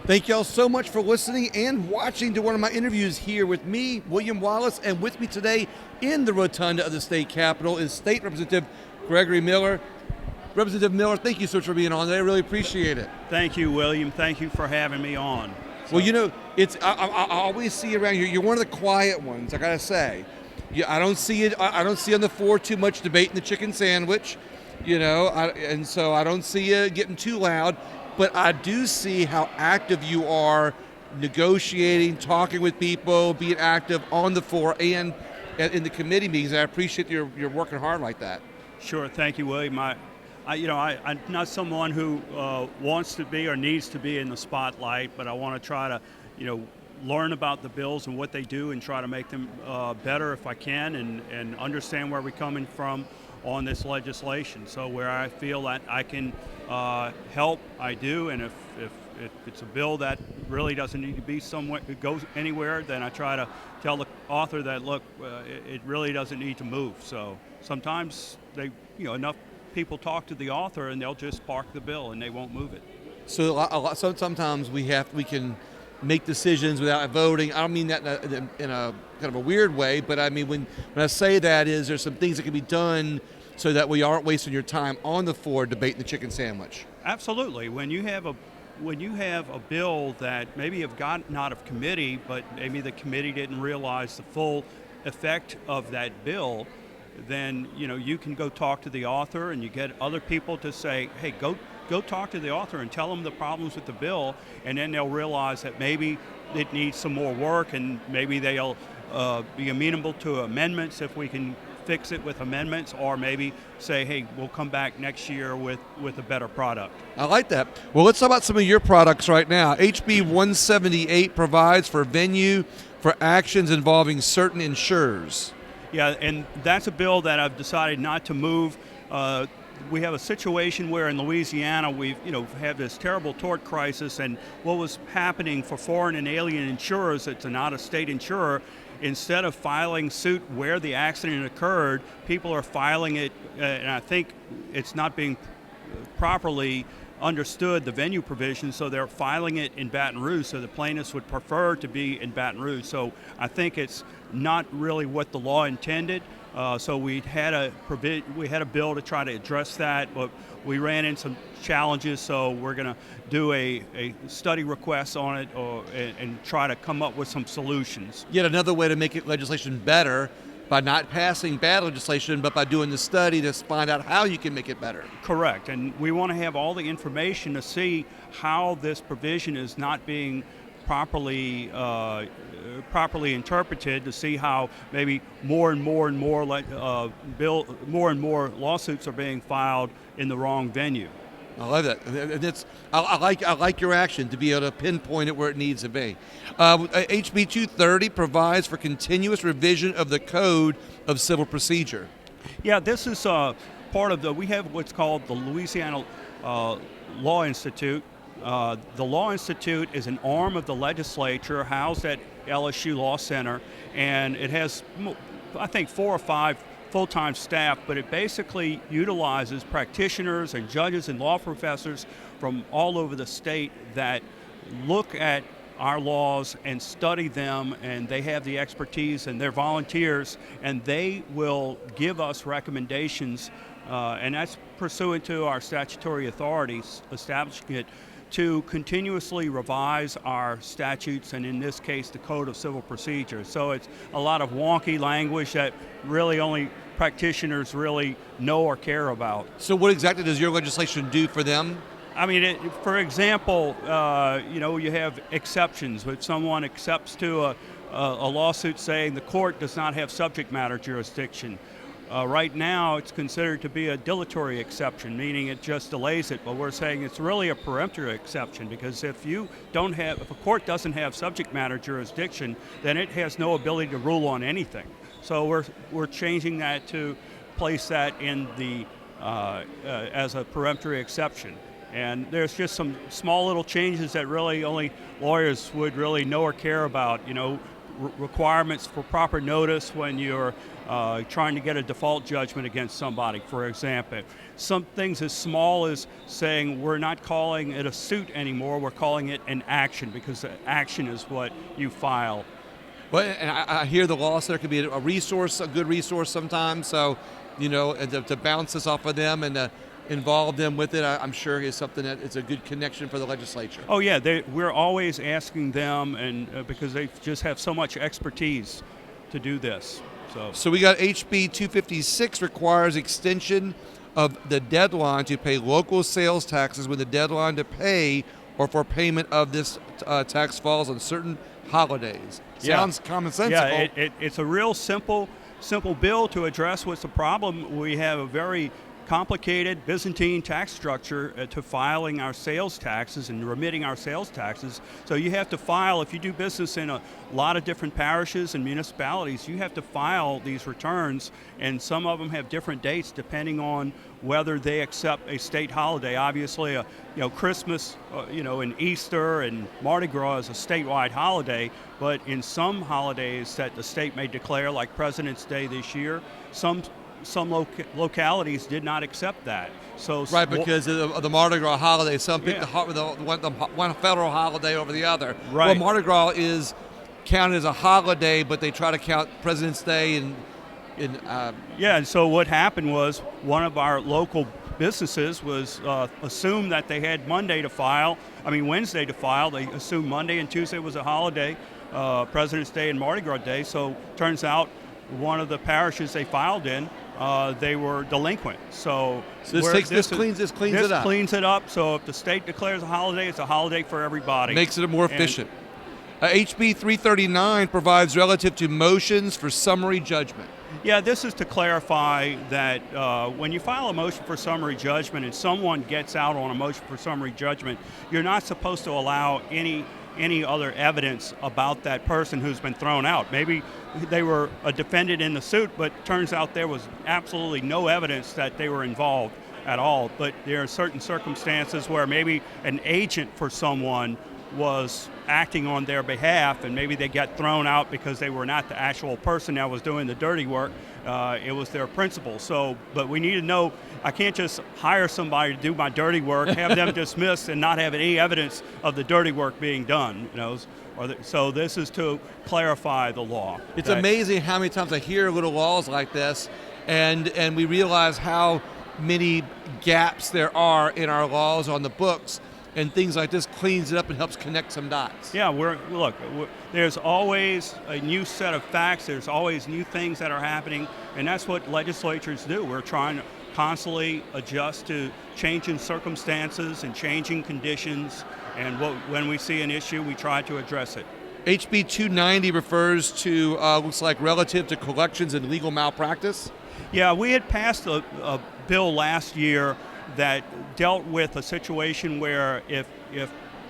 Thank y'all so much for listening and watching to one of my interviews here with me, William Wallace, and with me today in the rotunda of the state capitol is State Representative Gregory Miller. Representative Miller, thank you so much for being on today. I really appreciate it. Thank you, William. Thank you for having me on. Well, you know, I always see you around here. You're one of the quiet ones, I gotta say. I don't see it. I don't see on the floor too much debating the chicken sandwich, and so I don't see you getting too loud. But I do see how active you are negotiating, talking with people, being active on the floor and in the committee meetings. I appreciate you're working hard like that. Sure, thank you, William. I'm not someone who wants to be or needs to be in the spotlight, but I want to try to, learn about the bills and what they do and try to make them better if I can and understand where we're coming from on this legislation. So where I feel that I can help, I do, and if it's a bill that really doesn't need to be somewhere, it goes anywhere, then I try to tell the author that, look, it really doesn't need to move. So sometimes enough people talk to the author and they'll just park the bill and they won't move it. So sometimes we can make decisions without voting. I don't mean that in a kind of a weird way, but I mean when I say that is there's some things that can be done so that we aren't wasting your time on the floor debating the chicken sandwich. Absolutely. When you have a bill that maybe have gotten out of committee, but maybe the committee didn't realize the full effect of that bill, then you can go talk to the author and you get other people to say, hey, go talk to the author and tell them the problems with the bill, and then they'll realize that maybe it needs some more work and maybe they'll be amenable to amendments if we can fix it with amendments, or maybe say, hey, we'll come back next year with a better product. I like that. Well, let's talk about some of your products right now. HB 178 provides for venue for actions involving certain insurers. Yeah, and that's a bill that I've decided not to move. We have a situation where in Louisiana we've have this terrible tort crisis, and what was happening for foreign and alien insurers that's an out-of-state insurer, instead of filing suit where the accident occurred, people are filing it, and I think it's not being properly understood, the venue provision, so they're filing it in Baton Rouge, so the plaintiffs would prefer to be in Baton Rouge. So I think it's not really what the law intended. So we had a bill to try to address that, but we ran into some challenges, so we're going to do a study request on it and try to come up with some solutions. Yet another way to make legislation better by not passing bad legislation, but by doing the study to find out how you can make it better. Correct, and we want to have all the information to see how this provision is not being properly interpreted, to see how maybe more and more lawsuits are being filed in the wrong venue. I love that. I like your action to be able to pinpoint it where it needs to be. HB 230 provides for continuous revision of the Code of Civil Procedure. Yeah, this is part of we have what's called the Louisiana Law Institute. The Law Institute is an arm of the legislature housed at LSU Law Center, and it has, I think, 4 or 5 full-time staff, but it basically utilizes practitioners and judges and law professors from all over the state that look at our laws and study them, and they have the expertise, and they're volunteers, and they will give us recommendations, and that's pursuant to our statutory authorities establishing it to continuously revise our statutes, and in this case the Code of Civil Procedure. So it's a lot of wonky language that really only practitioners really know or care about. So what exactly does your legislation do for them? I mean, for example, you have exceptions. If someone accepts to a lawsuit saying the court does not have subject matter jurisdiction, right now it's considered to be a dilatory exception, meaning it just delays it, but we're saying it's really a peremptory exception, because if a court doesn't have subject matter jurisdiction, then it has no ability to rule on anything. So we're changing that to place that in the as a peremptory exception. And there's just some small little changes that really only lawyers would really know or care about. requirements for proper notice when you're trying to get a default judgment against somebody, for example. Some things as small as saying we're not calling it a suit anymore, we're calling it an action, because the action is what you file. Well, and I hear the law center could be a resource, a good resource sometimes. So, and to bounce this off of them and to involve them with it, I'm sure is something that it's a good connection for the legislature. Oh yeah, we're always asking them, and because they just have so much expertise to do this. So we got HB 256 requires extension of the deadline to pay local sales taxes when the deadline to pay or for payment of this tax falls on certain holidays. Sounds commonsensical. Yeah, it's a real simple bill to address what's the problem. We have a very complicated Byzantine tax structure to filing our sales taxes and remitting our sales taxes. So you have to file, if you do business in a lot of different parishes and municipalities, you have to file these returns, and some of them have different dates depending on whether they accept a state holiday. Obviously, Christmas, and Easter and Mardi Gras is a statewide holiday, but in some holidays that the state may declare, like President's Day this year, some localities did not accept that. So right, because of the Mardi Gras holiday, some picked the one federal holiday over the other. Right. Well, Mardi Gras is counted as a holiday, but they try to count President's Day and and so what happened was one of our local businesses was assumed that they had Wednesday to file. They assumed Monday and Tuesday was a holiday, President's Day and Mardi Gras Day. So turns out one of the parishes they filed in, they were delinquent. So this cleans it up. Cleans it up. So if the state declares a holiday, it's a holiday for everybody. Makes it more efficient. HB 339 provides relative to motions for summary judgment. Yeah, this is to clarify that when you file a motion for summary judgment and someone gets out on a motion for summary judgment, you're not supposed to allow any other evidence about that person who's been thrown out. Maybe they were a defendant in the suit, but turns out there was absolutely no evidence that they were involved at all. But there are certain circumstances where maybe an agent for someone was acting on their behalf, and maybe they got thrown out because they were not the actual person that was doing the dirty work. It was their principal. But we need to know, I can't just hire somebody to do my dirty work, have them dismissed, and not have any evidence of the dirty work being done. So this is to clarify the law. It's amazing how many times I hear little laws like this, and we realize how many gaps there are in our laws on the books. And things like this cleans it up and helps connect some dots. Yeah, there's always a new set of facts. There's always new things that are happening, and that's what legislatures do. We're trying to constantly adjust to changing circumstances and changing conditions, and when we see an issue, we try to address it. HB 290 refers to, looks like, relative to collections and legal malpractice. Yeah, we had passed a bill last year that dealt with a situation where if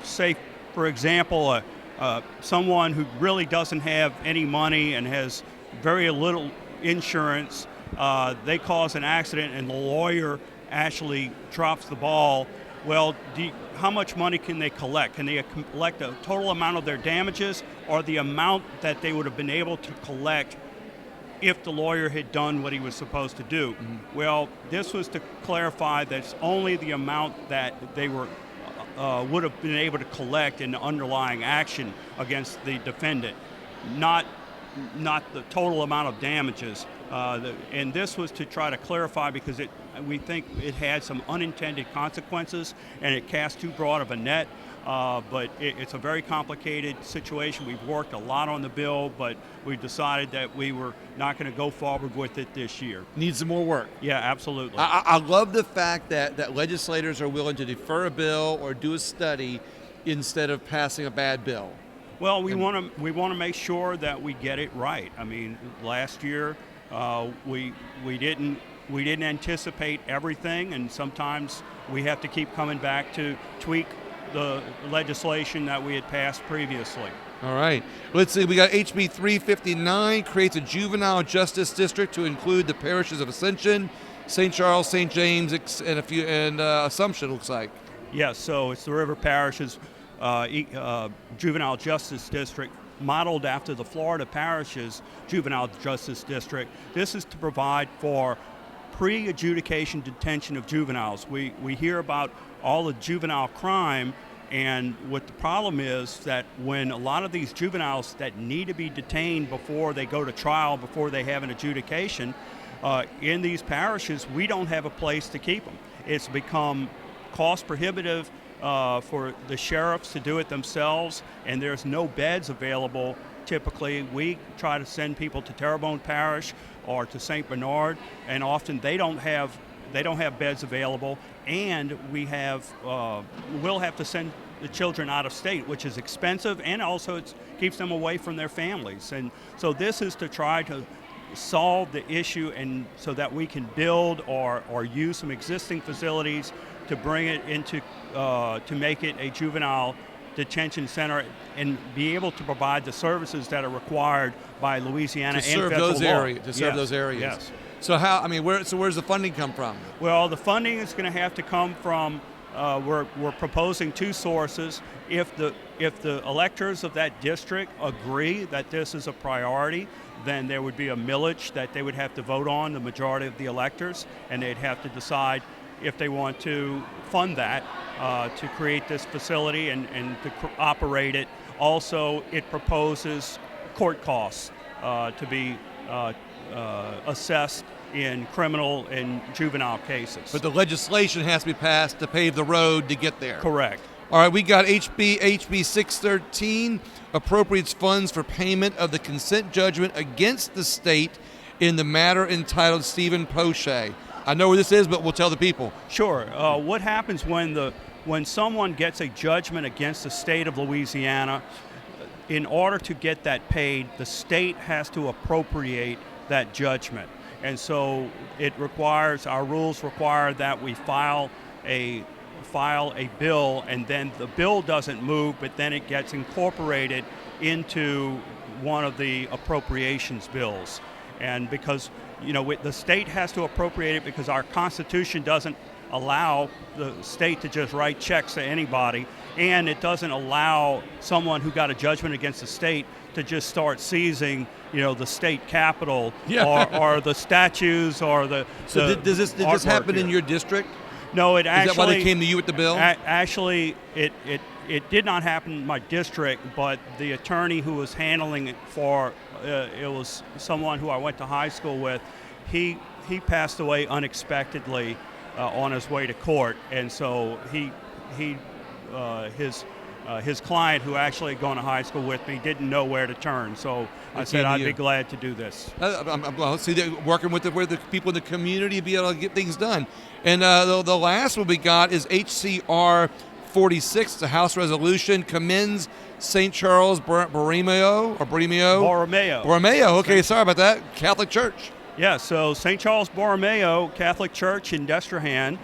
say, for example, someone who really doesn't have any money and has very little insurance, they cause an accident and the lawyer actually drops the ball. Well, how much money can they collect? Can they collect a total amount of their damages, or the amount that they would have been able to collect if the lawyer had done what he was supposed to do? Mm-hmm. Well, this was to clarify that it's only the amount that they would have been able to collect in the underlying action against the defendant, not the total amount of damages. And this was to try to clarify because we think it had some unintended consequences and it cast too broad of a net. But it's a very complicated situation. We've worked a lot on the bill, but we decided that we were not going to go forward with it this year. Needs some more work. Yeah, absolutely. I love the fact that legislators are willing to defer a bill or do a study instead of passing a bad bill. Well, we want to make sure that we get it right. I mean, last year we didn't anticipate everything, and sometimes we have to keep coming back to tweak the legislation that we had passed previously. All right. Let's see. We got HB 359 creates a juvenile justice district to include the parishes of Ascension, St. Charles, St. James, and Assumption. Looks like. Yes. So it's the River Parishes juvenile justice district. modeled after the Florida Parishes Juvenile Justice District. This is to provide for pre-adjudication detention of juveniles. We hear about all the juvenile crime, and what the problem is that when a lot of these juveniles that need to be detained before they go to trial, before they have an adjudication, in these parishes, we don't have a place to keep them. It's become cost prohibitive for the sheriffs to do it themselves, and there's no beds available. Typically, we try to send people to Terrebonne Parish or to St. Bernard, and often they don't have beds available, and we'll have to send the children out of state, which is expensive, and also it keeps them away from their families. And so this is to try to solve the issue, and so that we can build or use some existing facilities to bring it into to make it a juvenile detention center and be able to provide the services that are required by Louisiana and federal law. To serve those areas. Yes. So where's the funding come from? Well, the funding is going to have to come from. We're proposing two sources. If the electors of that district agree that this is a priority, then there would be a millage that they would have to vote on, the majority of the electors, and they'd have to decide if they want to fund that to create this facility and to operate it. Also, it proposes court costs to be assessed in criminal and juvenile cases. But the legislation has to be passed to pave the road to get there. Correct. All right, we got HB 613 appropriates funds for payment of the consent judgment against the state in the matter entitled Stephen Poche. I know where this is, but we'll tell the people. Sure. What happens when someone gets a judgment against the state of Louisiana? In order to get that paid, the state has to appropriate that judgment. And so our rules require that we file a bill, and then the bill doesn't move, but then it gets incorporated into one of the appropriations bills. And because, the state has to appropriate it because our Constitution doesn't allow the state to just write checks to anybody, and it doesn't allow someone who got a judgment against the state to just start seizing, the state capitol or the statues or the. So did this happen in your district? No, it actually. Is that why they came to you with the bill? Actually, it did not happen in my district, but the attorney who was handling it it was someone who I went to high school with. He passed away unexpectedly on his way to court, and so his client, who actually had gone to high school with me, didn't know where to turn. So I said I'd be glad to do this. I'm working with the people in the community to be able to get things done. And the last one we got is HCR 46. It's a House resolution, commends St. Charles Borromeo. Okay, sorry about that. Catholic Church. Yeah, so St. Charles Borromeo Catholic Church in Destrehan,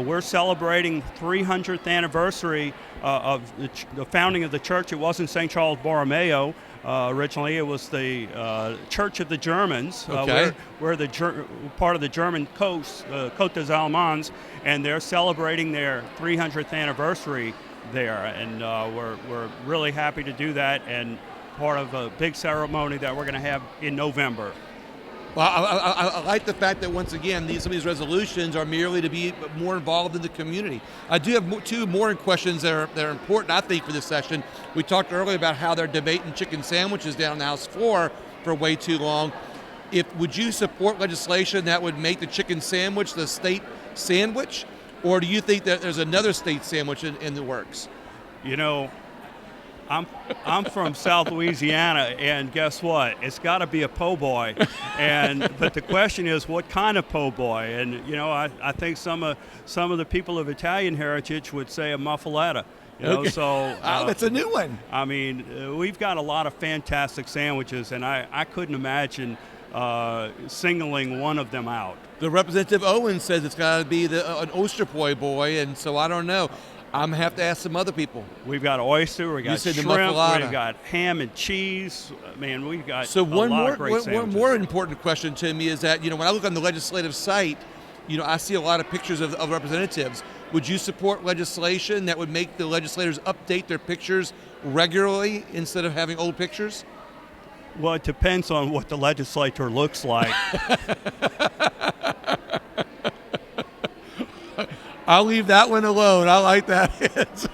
we're celebrating 300th anniversary of the founding of the church. It wasn't St. Charles Borromeo. Originally, it was the Church of the Germans. We're part of the German coast, Côte des Allemands, and they're celebrating their 300th anniversary there. And we're really happy to do that, and part of a big ceremony that we're going to have in November. Well, I like the fact that, once again, some of these resolutions are merely to be more involved in the community. I do have two more questions that are important, I think, for this session. We talked earlier about how they're debating chicken sandwiches down on the House floor for way too long. Would you support legislation that would make the chicken sandwich the state sandwich, or do you think that there's another state sandwich in the works? I'm from South Louisiana, and guess what? It's got to be a po' boy, but the question is, what kind of po' boy? And I think some of the people of Italian heritage would say a muffaletta. Okay. So that's a new one. I mean, we've got a lot of fantastic sandwiches, and I couldn't imagine singling one of them out. The Representative Owen says it's got to be an oyster boy, and so I don't know. I'm going to have to ask some other people. We've got oyster, we've got shrimp, we've got ham and cheese. Man, we've got a lot of great sandwiches. One more important question to me is that, when I look on the legislative site, I see a lot of pictures of representatives. Would you support legislation that would make the legislators update their pictures regularly instead of having old pictures? Well, it depends on what the legislature looks like. I'll leave that one alone. I like that answer.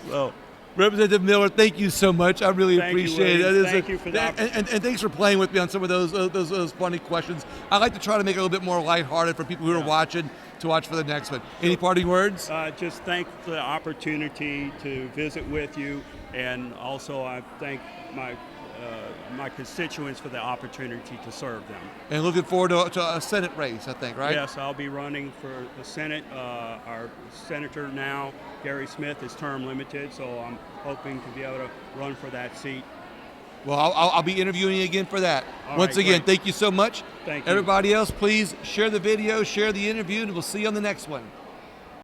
So, Representative Miller, thank you so much. I really Thank you, appreciate William. it. Thank you for that. And thanks for playing with me on some of those funny questions. I like to try to make it a little bit more lighthearted for people who are watching to watch for the next one. Any parting words? just thank the opportunity to visit with you, and also I thank my constituents for the opportunity to serve them. And looking forward to a Senate race, I think, right? Yes, I'll be running for the Senate. Our senator now, Gary Smith, is term limited, so I'm hoping to be able to run for that seat. Well, I'll be interviewing you again for that. All Once right, again, great. thank you so much. Thank you. Everybody else, please share the video, share the interview, and we'll see you on the next one.